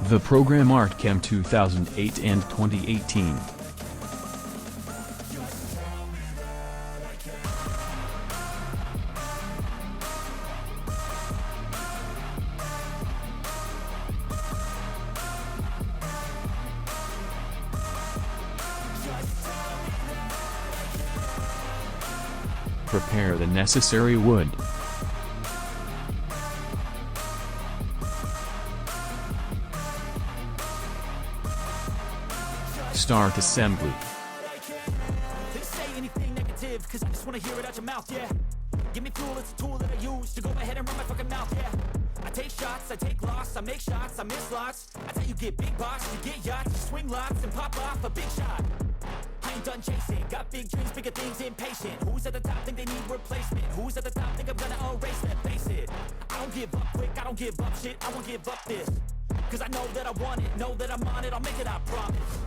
The program Art Chem 2008 and 2018. Prepare the necessary wood. Start assembly. They say anything negative, cause I just wanna hear it out your mouth, yeah. Give me fuel, it's a tool that I use to go ahead and run my fucking mouth, yeah. I take shots, I take loss, I make shots, I miss lots. That's how you get big boss, you get yachts, you swing lots and pop off a big shot. I ain't done chasing, got big dreams, bigger things, impatient. Who's at the top think they need replacement? Who's at the top think I'm gonna erase that? Face it, I don't give up quick, I don't give up shit, I won't give up this. Cause I know that I want it, know that I'm on it, I'll make it, I promise.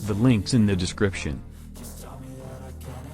The link's in the description. Just tell me that I can't.